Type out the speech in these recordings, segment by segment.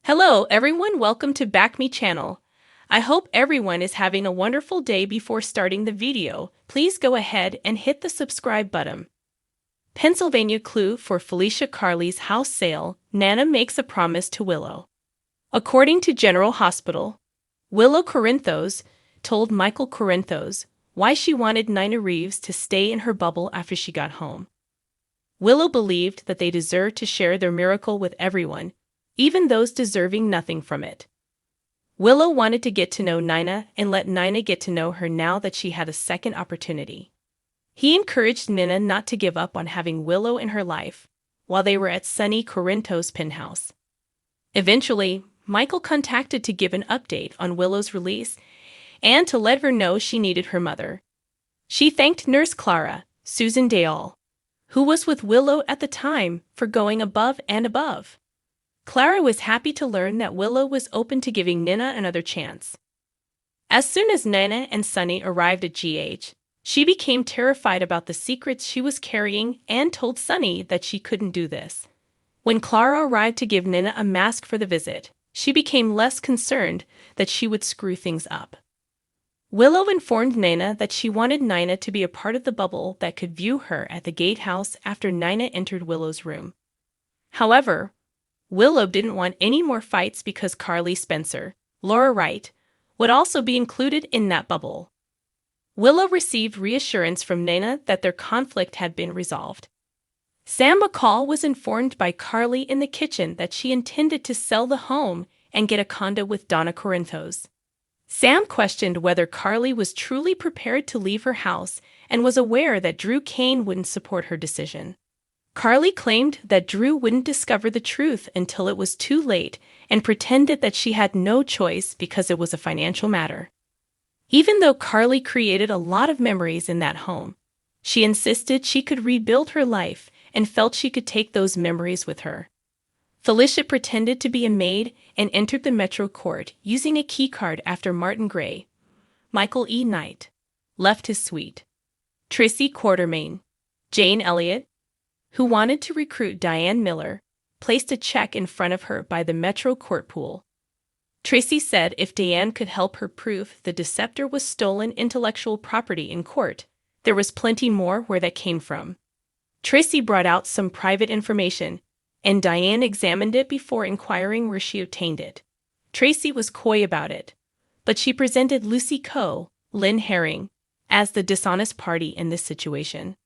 Hello everyone, welcome to Back Me channel. I hope everyone is having a wonderful day. Before starting the video, please go ahead and hit the subscribe button. Pennsylvania clue for Felicia Carley's house sale. Nana makes a promise to Willow. According to General Hospital, Willow Corinthos told Michael Corinthos why she wanted Nina Reeves to stay in her bubble after she got home. Willow believed that they deserved to share their miracle with everyone, even those deserving nothing from it. Willow wanted to get to know Nina and let Nina get to know her now that she had a second opportunity. He encouraged Nina not to give up on having Willow in her life while they were at sunny Corinthos' penthouse. Eventually, Michael contacted to give an update on Willow's release and to let her know she needed her mother. She thanked Nurse Clara, Susan Dayall, who was with Willow at the time, for going above and above. Clara was happy to learn that Willow was open to giving Nina another chance. As soon as Nina and Sunny arrived at GH, she became terrified about the secrets she was carrying and told Sunny that she couldn't do this. When Clara arrived to give Nina a mask for the visit, she became less concerned that she would screw things up. Willow informed Nina that she wanted Nina to be a part of the bubble that could view her at the gatehouse after Nina entered Willow's room. However, Willow didn't want any more fights because Carly Spencer, Laura Wright, would also be included in that bubble. Willow received reassurance from Nina that their conflict had been resolved. Sam McCall was informed by Carly in the kitchen that she intended to sell the home and get a condo with Donna Corinthos. Sam questioned whether Carly was truly prepared to leave her house and was aware that Drew Kane wouldn't support her decision. Carly claimed that Drew wouldn't discover the truth until it was too late and pretended that she had no choice because it was a financial matter. Even though Carly created a lot of memories in that home, she insisted she could rebuild her life and felt she could take those memories with her. Felicia pretended to be a maid and entered the Metro Court using a keycard after Martin Gray. Michael E. Knight left his suite. Tracy Quartermain, Jane Elliott, who wanted to recruit Diane Miller, placed a check in front of her by the Metro Court pool. Tracy said if Diane could help her prove the deceptor was stolen intellectual property in court, there was plenty more where that came from. Tracy brought out some private information, and Diane examined it before inquiring where she obtained it. Tracy was coy about it, but she presented Lucy Coe, Lynn Herring, as the dishonest party in this situation.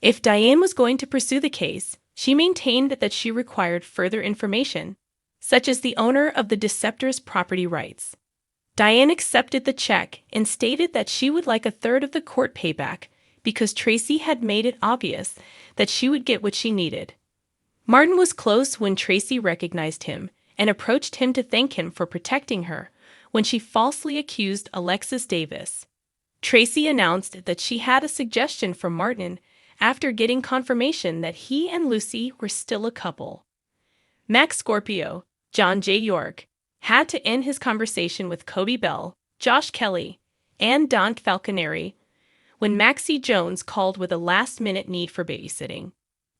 If Diane was going to pursue the case, she maintained that she required further information, such as the owner of the deceptor's property rights. Diane accepted the check and stated that she would like a third of the court payback because Tracy had made it obvious that she would get what she needed. Martin was close when Tracy recognized him and approached him to thank him for protecting her when she falsely accused Alexis Davis. Tracy announced that she had a suggestion from Martin after getting confirmation that he and Lucy were still a couple. Max Scorpio, John J. York, had to end his conversation with Kobe Bell, Josh Kelly, and Don Falconeri when Maxie Jones called with a last-minute need for babysitting.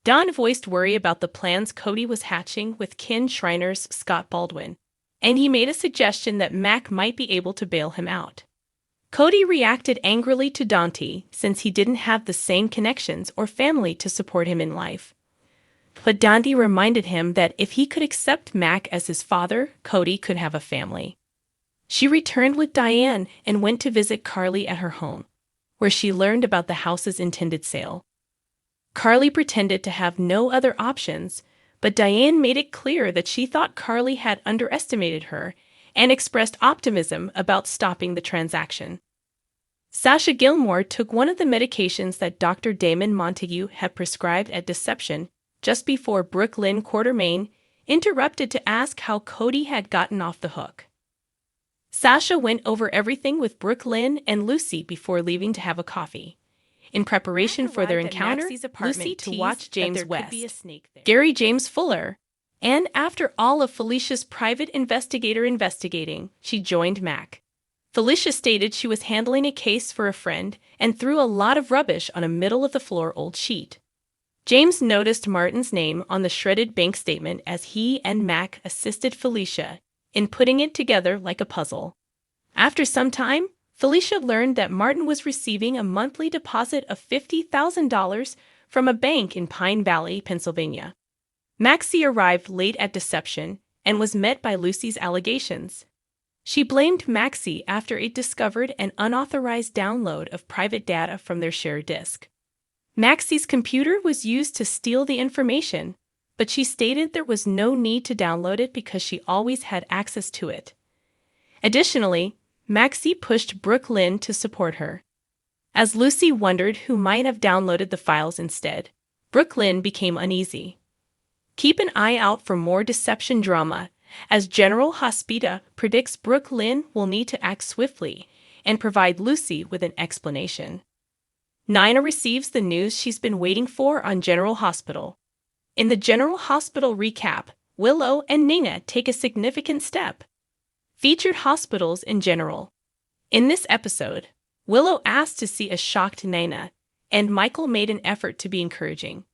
Don voiced worry about the plans Cody was hatching with Ken Shriner's Scott Baldwin, and he made a suggestion that Mac might be able to bail him out. Cody reacted angrily to Dante since he didn't have the same connections or family to support him in life. But Dante reminded him that if he could accept Mac as his father, Cody could have a family. She returned with Diane and went to visit Carly at her home, where she learned about the house's intended sale. Carly pretended to have no other options, but Diane made it clear that she thought Carly had underestimated her and expressed optimism about stopping the transaction. Sasha Gilmore took one of the medications that Dr. Damon Montague had prescribed at Deception just before Brooklyn Quartermain interrupted to ask how Cody had gotten off the hook. Sasha went over everything with Brooklyn and Lucy before leaving to have a coffee. In preparation for their encounter, Lucy to watch James West, Gary James Fuller, and after all of Felicia's private investigator investigating, she joined Mac. Felicia stated she was handling a case for a friend and threw a lot of rubbish on a middle-of-the-floor old sheet. James noticed Martin's name on the shredded bank statement as he and Mac assisted Felicia in putting it together like a puzzle. After some time, Felicia learned that Martin was receiving a monthly deposit of $50,000 from a bank in Pine Valley, Pennsylvania. Maxie arrived late at deception and was met by Lucy's allegations. She blamed Maxie after it discovered an unauthorized download of private data from their shared disk. Maxie's computer was used to steal the information, but she stated there was no need to download it because she always had access to it. Additionally, Maxie pushed Brooke Lynn to support her. As Lucy wondered who might have downloaded the files instead, Brooke Lynn became uneasy. Keep an eye out for more deception drama, as General Hospita predicts Brooke Lynn will need to act swiftly and provide Lucy with an explanation. Nina receives the news she's been waiting for on General Hospital. In the General Hospital recap, Willow and Nina take a significant step. Featured hospitals in general. In this episode, Willow asked to see a shocked Nina, and Michael made an effort to be encouraging.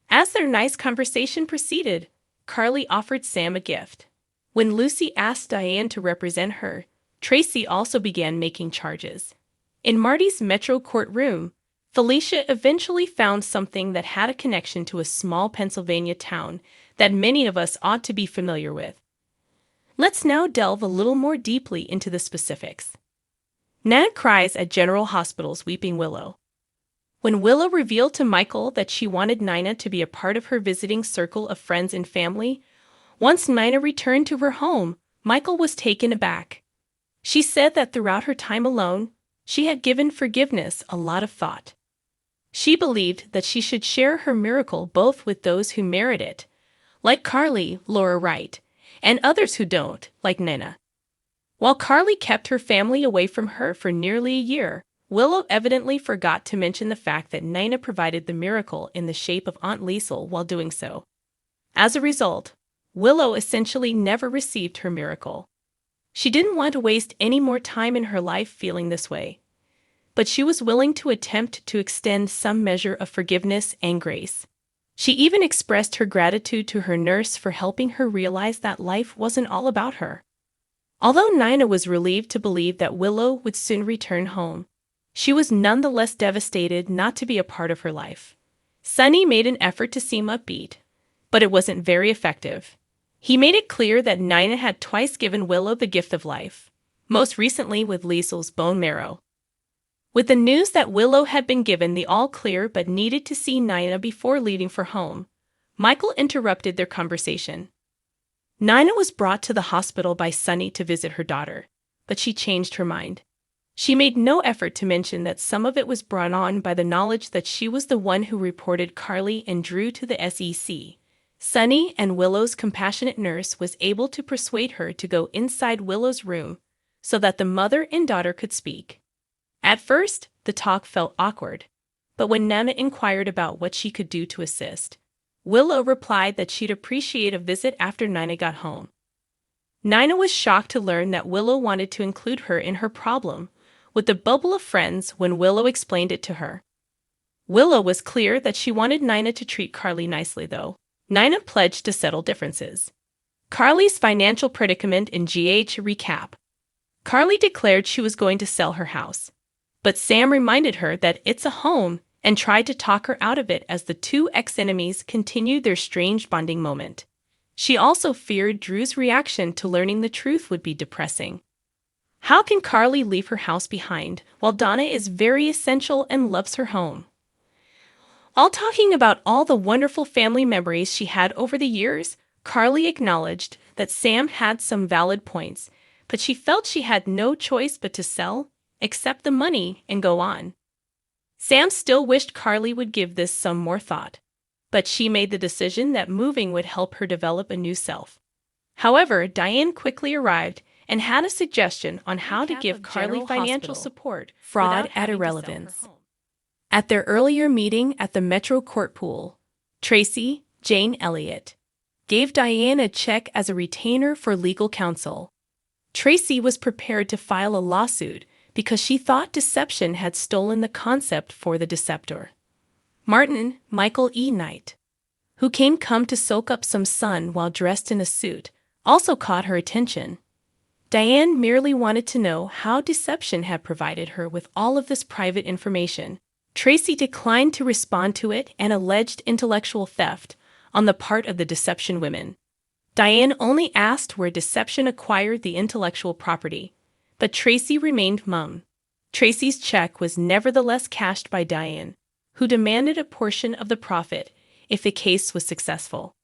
As their nice conversation proceeded, Carly offered Sam a gift. When Lucy asked Diane to represent her, Tracy also began making charges. In Marty's Metro courtroom, Felicia eventually found something that had a connection to a small Pennsylvania town that many of us ought to be familiar with. Let's now delve a little more deeply into the specifics. Nana cries at General Hospital's Weeping Willow. When Willow revealed to Michael that she wanted Nina to be a part of her visiting circle of friends and family, once Nina returned to her home, Michael was taken aback. She said that throughout her time alone, she had given forgiveness a lot of thought. She believed that she should share her miracle both with those who merit it, like Carly, Laura Wright, and others who don't, like Nina. While Carly kept her family away from her for nearly a year, Willow evidently forgot to mention the fact that Nina provided the miracle in the shape of Aunt Liesel while doing so. As a result, Willow essentially never received her miracle. She didn't want to waste any more time in her life feeling this way, but she was willing to attempt to extend some measure of forgiveness and grace. She even expressed her gratitude to her nurse for helping her realize that life wasn't all about her. Although Nina was relieved to believe that Willow would soon return home, she was nonetheless devastated not to be a part of her life. Sonny made an effort to seem upbeat, but it wasn't very effective. He made it clear that Nina had twice given Willow the gift of life, most recently with Liesel's bone marrow. With the news that Willow had been given the all-clear but needed to see Nina before leaving for home, Michael interrupted their conversation. Nina was brought to the hospital by Sonny to visit her daughter, but she changed her mind. She made no effort to mention that some of it was brought on by the knowledge that she was the one who reported Carly and Drew to the SEC. Sonny and Willow's compassionate nurse was able to persuade her to go inside Willow's room so that the mother and daughter could speak. At first, the talk felt awkward, but when Nana inquired about what she could do to assist, Willow replied that she'd appreciate a visit after Nina got home. Nina was shocked to learn that Willow wanted to include her in her problem with the bubble of friends when Willow explained it to her. Willow was clear that she wanted Nina to treat Carly nicely, though. Nina pledged to settle differences. Carly's financial predicament in GH recap. Carly declared she was going to sell her house, but Sam reminded her that it's a home and tried to talk her out of it as the two ex-enemies continued their strange bonding moment. She also feared Drew's reaction to learning the truth would be depressing. How can Carly leave her house behind while Donna is very essential and loves her home? While talking about all the wonderful family memories she had over the years, Carly acknowledged that Sam had some valid points, but she felt she had no choice but to sell, accept the money, and go on. Sam still wished Carly would give this some more thought, but she made the decision that moving would help her develop a new self. However, Diane quickly arrived and had a suggestion on how to give Carly financial support. Fraud at irrelevance. At their earlier meeting at the Metro Court Pool, Tracy, Jane Elliott, gave Diane a check as a retainer for legal counsel. Tracy was prepared to file a lawsuit because she thought deception had stolen the concept for the deceptor. Martin, Michael E. Knight, who come to soak up some sun while dressed in a suit, also caught her attention. Diane merely wanted to know how deception had provided her with all of this private information. Tracy declined to respond to it and alleged intellectual theft on the part of the deception women. Diane only asked where deception acquired the intellectual property, but Tracy remained mum. Tracy's check was nevertheless cashed by Diane, who demanded a portion of the profit if the case was successful.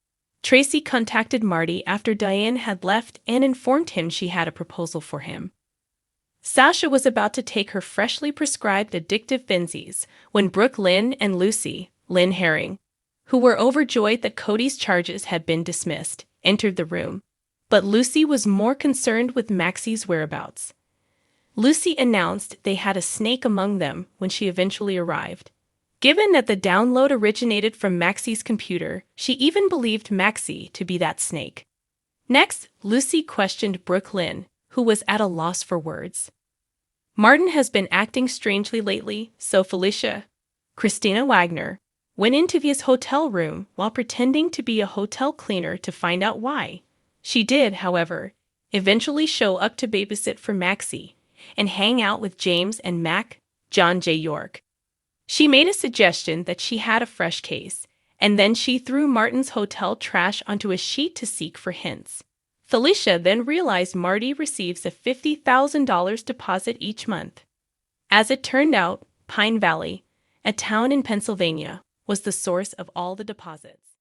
Tracy contacted Marty after Diane had left and informed him she had a proposal for him. Sasha was about to take her freshly prescribed addictive Benzies when Brooke Lynn and Lucy, Lynn Herring, who were overjoyed that Cody's charges had been dismissed, entered the room. But Lucy was more concerned with Maxie's whereabouts. Lucy announced they had a snake among them when she eventually arrived. Given that the download originated from Maxie's computer, she even believed Maxie to be that snake. Next, Lucy questioned Brooke Lynn, who was at a loss for words. Martin has been acting strangely lately, so Felicia, Christina Wagner, went into his hotel room while pretending to be a hotel cleaner to find out why. She did, however, eventually show up to babysit for Maxie and hang out with James and Mac, John J. York. She made a suggestion that she had a fresh case, and then she threw Martin's hotel trash onto a sheet to seek for hints. Felicia then realized Marty receives a $50,000 deposit each month. As it turned out, Pine Valley, a town in Pennsylvania, was the source of all the deposits.